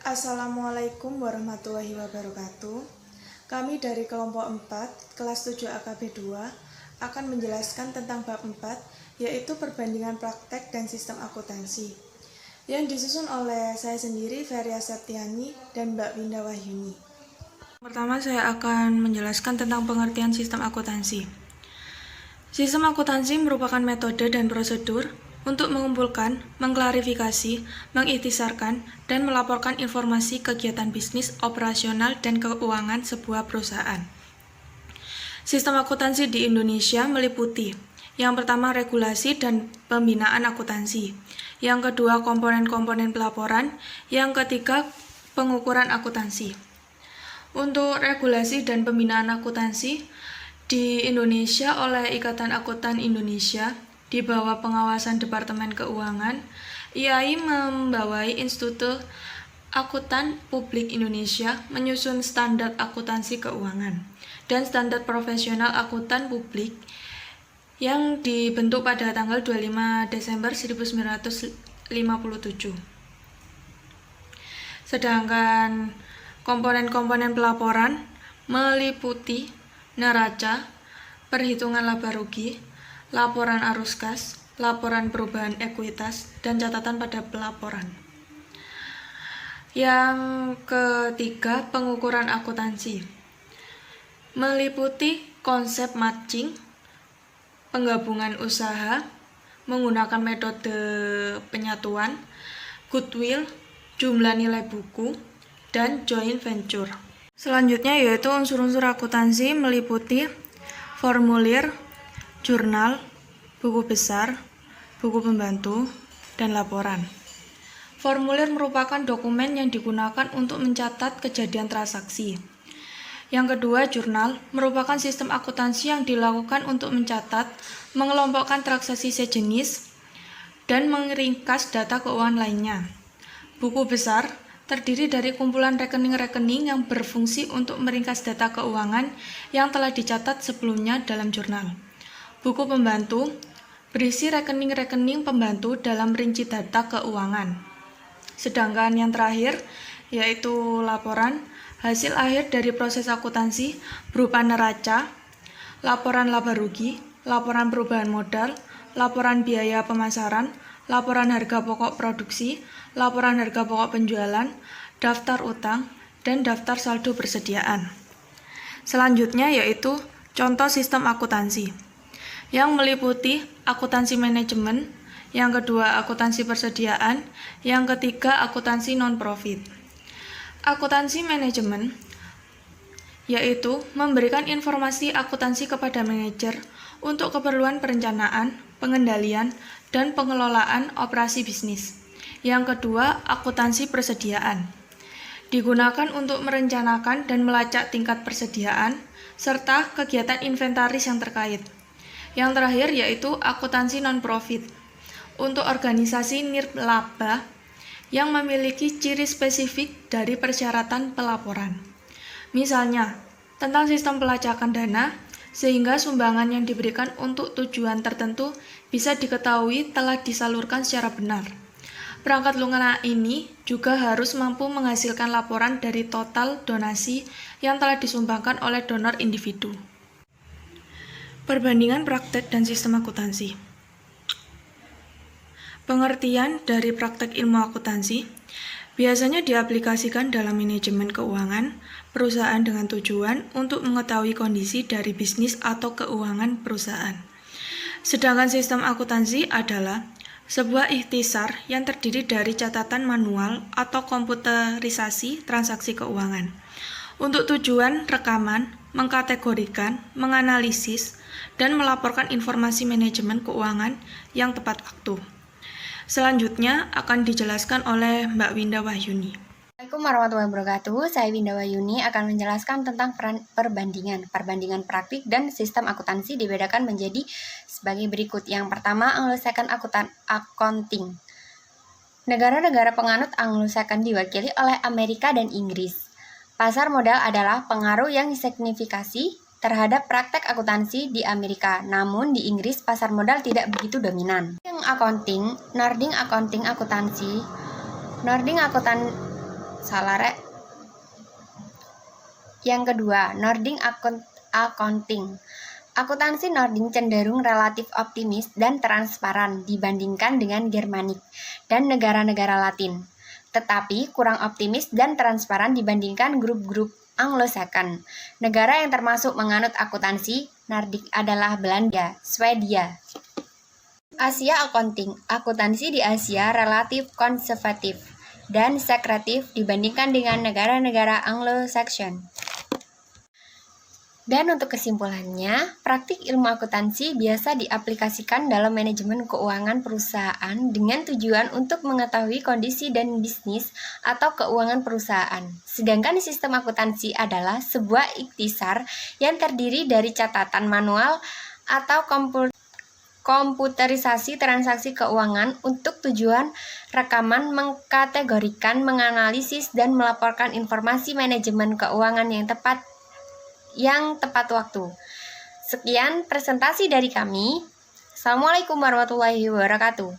Assalamualaikum warahmatullahi wabarakatuh. Kami dari kelompok 4, kelas 7 AKB 2 akan menjelaskan tentang bab 4, yaitu perbandingan praktek dan sistem akuntansi, yang disusun oleh saya sendiri, Feria Septiani, dan Mbak Winda Wahyuni. Pertama, saya akan menjelaskan tentang pengertian sistem akuntansi. Sistem akuntansi merupakan metode dan prosedur untuk mengumpulkan, mengklarifikasi, mengikhtisarkan, dan melaporkan informasi kegiatan bisnis, operasional, dan keuangan sebuah perusahaan. Sistem akuntansi di Indonesia meliputi yang pertama regulasi dan pembinaan akuntansi, yang kedua komponen-komponen pelaporan, yang ketiga pengukuran akuntansi. Untuk regulasi dan pembinaan akuntansi di Indonesia oleh Ikatan Akuntan Indonesia di bawah pengawasan Departemen Keuangan, IAI membawai Institut Akuntan Publik Indonesia menyusun standar akuntansi keuangan dan standar profesional akuntan publik yang dibentuk pada tanggal 25 Desember 1957. Sedangkan komponen-komponen pelaporan meliputi neraca, perhitungan laba rugi, laporan arus kas, laporan perubahan ekuitas, dan catatan pada pelaporan. Yang ketiga, pengukuran akuntansi meliputi konsep matching, penggabungan usaha, menggunakan metode penyatuan, goodwill, jumlah nilai buku, dan joint venture. Selanjutnya yaitu unsur-unsur akuntansi meliputi formulir, jurnal, buku besar, buku pembantu, dan laporan. Formulir merupakan dokumen yang digunakan untuk mencatat kejadian transaksi. Yang kedua, jurnal merupakan sistem akuntansi yang dilakukan untuk mencatat, mengelompokkan transaksi sejenis, dan meringkas data keuangan lainnya. Buku besar terdiri dari kumpulan rekening-rekening yang berfungsi untuk meringkas data keuangan yang telah dicatat sebelumnya dalam jurnal. Buku pembantu berisi rekening-rekening pembantu dalam rinci data keuangan. Sedangkan yang terakhir yaitu laporan, hasil akhir dari proses akuntansi berupa neraca, laporan laba rugi, laporan perubahan modal, laporan biaya pemasaran, laporan harga pokok produksi, laporan harga pokok penjualan, daftar utang, dan daftar saldo persediaan. Selanjutnya yaitu contoh sistem akuntansi yang meliputi akuntansi manajemen, yang kedua akuntansi persediaan, yang ketiga akuntansi non-profit. Akuntansi manajemen yaitu memberikan informasi akuntansi kepada manajer untuk keperluan perencanaan, pengendalian, dan pengelolaan operasi bisnis. Yang kedua, akuntansi persediaan digunakan untuk merencanakan dan melacak tingkat persediaan serta kegiatan inventaris yang terkait. Yang terakhir yaitu akuntansi non-profit untuk organisasi nirlaba yang memiliki ciri spesifik dari persyaratan pelaporan. Misalnya, tentang sistem pelacakan dana, sehingga sumbangan yang diberikan untuk tujuan tertentu bisa diketahui telah disalurkan secara benar. Perangkat lunak ini juga harus mampu menghasilkan laporan dari total donasi yang telah disumbangkan oleh donor individu. Perbandingan praktek dan sistem akuntansi. Pengertian dari praktek ilmu akuntansi biasanya diaplikasikan dalam manajemen keuangan perusahaan dengan tujuan untuk mengetahui kondisi dari bisnis atau keuangan perusahaan. Sedangkan sistem akuntansi adalah sebuah ikhtisar yang terdiri dari catatan manual atau komputerisasi transaksi keuangan untuk tujuan rekaman, mengkategorikan, menganalisis, dan melaporkan informasi manajemen keuangan yang tepat waktu. Selanjutnya akan dijelaskan oleh Mbak Winda Wahyuni. Assalamualaikum warahmatullahi wabarakatuh. Saya Winda Wahyuni akan menjelaskan tentang perbandingan praktik dan sistem akuntansi dibedakan menjadi sebagai berikut. Yang pertama, Anglo-Saxon Accounting. Negara-negara penganut Anglo-Saxon diwakili oleh Amerika dan Inggris. Pasar modal adalah pengaruh yang signifikasi terhadap praktek akuntansi di Amerika, namun di Inggris pasar modal tidak begitu dominan. Nordic Accounting Akuntansi Salah rek. Yang kedua, Nordic Accounting. Akuntansi Nordic cenderung relatif optimis dan transparan dibandingkan dengan Germanik dan negara-negara Latin, tetapi kurang optimis dan transparan dibandingkan grup-grup Anglo-Saxon. Negara yang termasuk menganut akuntansi Nordic adalah Belanda, Swedia. Asia Accounting. Akuntansi di Asia relatif konservatif dan sekretif dibandingkan dengan negara-negara Anglo-Saxon. Dan untuk kesimpulannya, praktik ilmu akuntansi biasa diaplikasikan dalam manajemen keuangan perusahaan dengan tujuan untuk mengetahui kondisi dan bisnis atau keuangan perusahaan. Sedangkan sistem akuntansi adalah sebuah ikhtisar yang terdiri dari catatan manual atau komputerisasi transaksi keuangan untuk tujuan rekaman, mengkategorikan, menganalisis, dan melaporkan informasi manajemen keuangan yang tepat waktu. Sekian presentasi dari kami. Assalamualaikum warahmatullahi wabarakatuh.